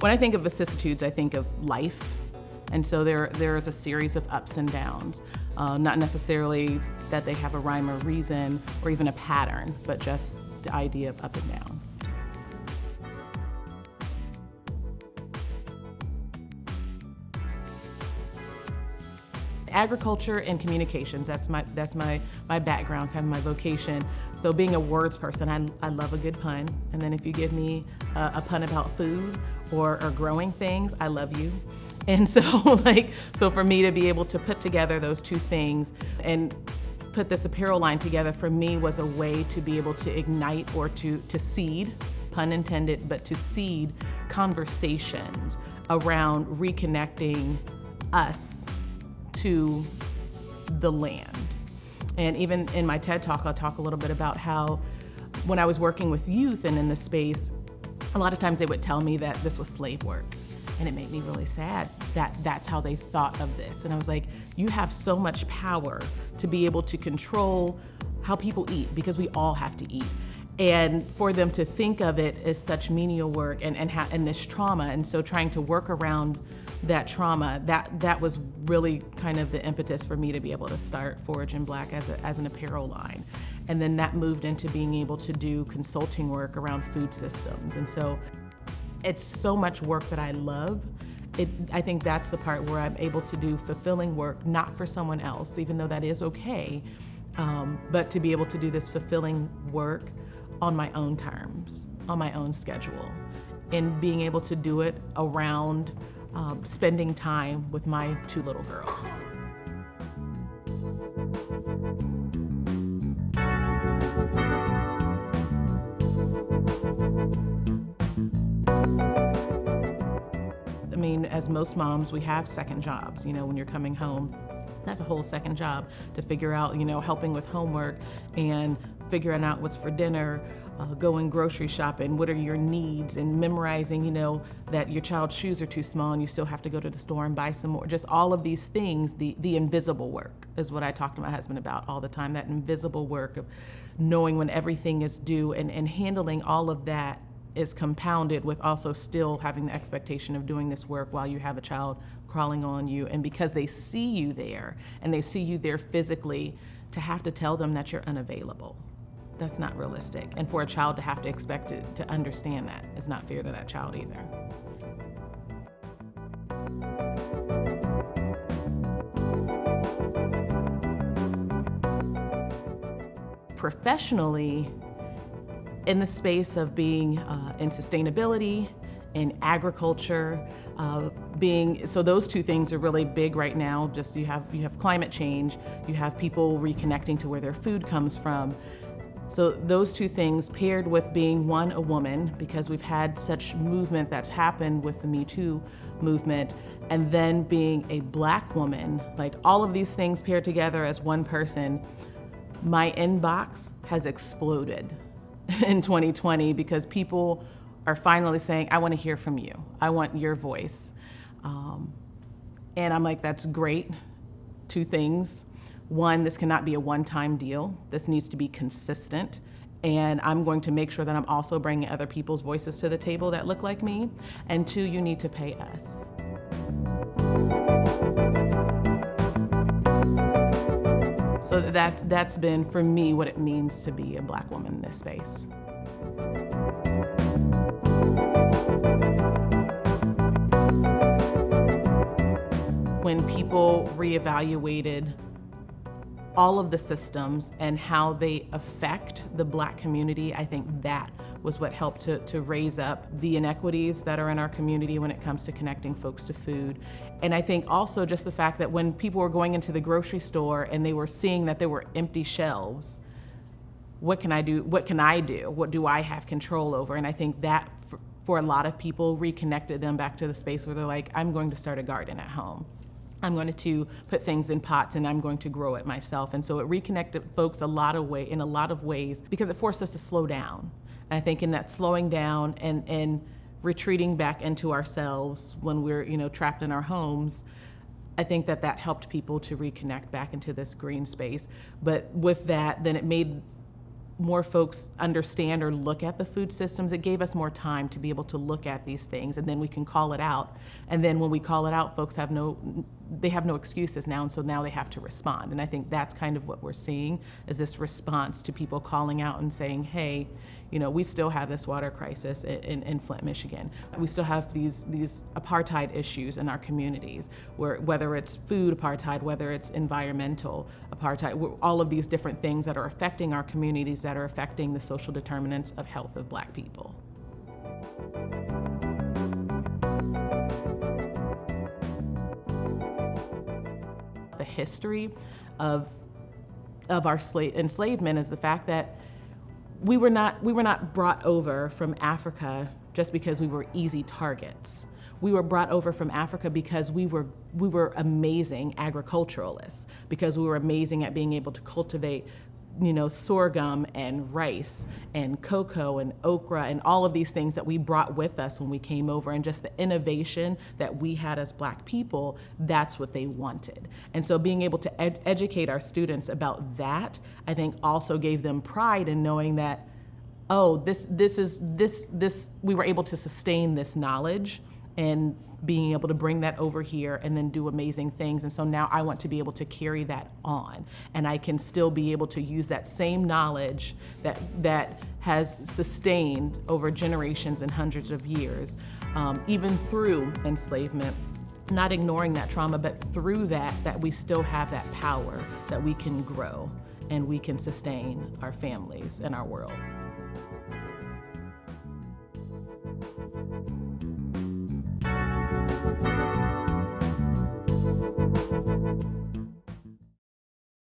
When I think of vicissitudes, I think of life. And so there is a series of ups and downs, not necessarily that they have a rhyme or reason or even a pattern, but just the idea of up and down. Agriculture and communications, that's my background, kind of my vocation. So being a words person, I love a good pun. And then if you give me a pun about food or growing things, I love you. And so so for me to be able to put together those two things and put this apparel line together for me was a way to be able to ignite or to seed, pun intended, but to seed conversations around reconnecting us to the land. And even in my TED Talk, I'll talk a little bit about how when I was working with youth and in the space, a lot of times they would tell me that this was slave work. And it made me really sad that that's how they thought of this. And I was like, you have so much power to be able to control how people eat, because we all have to eat. And for them to think of it as such menial work and this trauma, and so trying to work around that trauma, that was really kind of the impetus for me to be able to start Forage Black as an apparel line. And then that moved into being able to do consulting work around food systems. And so it's so much work that I love. I think that's the part where I'm able to do fulfilling work, not for someone else, even though that is okay, but to be able to do this fulfilling work on my own terms, on my own schedule, and being able to do it around spending time with my two little girls. I mean, as most moms, we have second jobs. You know, when you're coming home, that's a whole second job to figure out, you know, helping with homework and figuring out what's for dinner, going grocery shopping, what are your needs, and memorizing, you know, that your child's shoes are too small and you still have to go to the store and buy some more. Just all of these things, the invisible work is what I talk to my husband about all the time, that invisible work of knowing when everything is due and handling all of that is compounded with also still having the expectation of doing this work while you have a child crawling on you. And because they see you there and they see you there physically, to have to tell them that you're unavailable, that's not realistic. And for a child to have to expect it to understand that is not fair to that child either. Professionally, in the space of being in sustainability, in agriculture, so those two things are really big right now. Just you have climate change, you have people reconnecting to where their food comes from. So those two things paired with being a woman, because we've had such movement that's happened with the Me Too movement, and then being a Black woman, like all of these things paired together as one person, my inbox has exploded in 2020 because people are finally saying, I want to hear from you. I want your voice. And I'm like, that's great. Two things. One, this cannot be a one-time deal. This needs to be consistent. And I'm going to make sure that I'm also bringing other people's voices to the table that look like me. And two, you need to pay us. So that's been, for me, what it means to be a Black woman in this space. When people reevaluated all of the systems and how they affect the Black community, I think that was what helped to raise up the inequities that are in our community when it comes to connecting folks to food. And I think also just the fact that when people were going into the grocery store and they were seeing that there were empty shelves, what can I do? What can I do? What do I have control over? And I think that for a lot of people reconnected them back to the space where they're like, I'm going to start a garden at home. I'm going to put things in pots and I'm going to grow it myself. And so it reconnected folks in a lot of ways because it forced us to slow down. And I think in that slowing down and retreating back into ourselves when we're trapped in our homes, I think that helped people to reconnect back into this green space. But with that, then it made more folks understand or look at the food systems, it gave us more time to be able to look at these things, and then we can call it out. And then when we call it out, folks have no excuses now, and so now they have to respond. And I think that's kind of what we're seeing, is this response to people calling out and saying, hey, we still have this water crisis in Flint, Michigan. We still have these apartheid issues in our communities, whether it's food apartheid, whether it's environmental apartheid, all of these different things that are affecting our communities, that are affecting the social determinants of health of Black people. The history of our enslavement is the fact that we were not brought over from Africa just because we were easy targets. We were brought over from Africa because we were amazing agriculturalists, because we were amazing at being able to cultivate sorghum and rice and cocoa and okra and all of these things that we brought with us when we came over, and just the innovation that we had as Black people, that's what they wanted. And so being able to educate our students about that, I think also gave them pride in knowing that, oh, this we were able to sustain this knowledge and being able to bring that over here and then do amazing things. And so now I want to be able to carry that on, and I can still be able to use that same knowledge that has sustained over generations and hundreds of years, even through enslavement, not ignoring that trauma, but through that we still have that power, that we can grow and we can sustain our families and our world.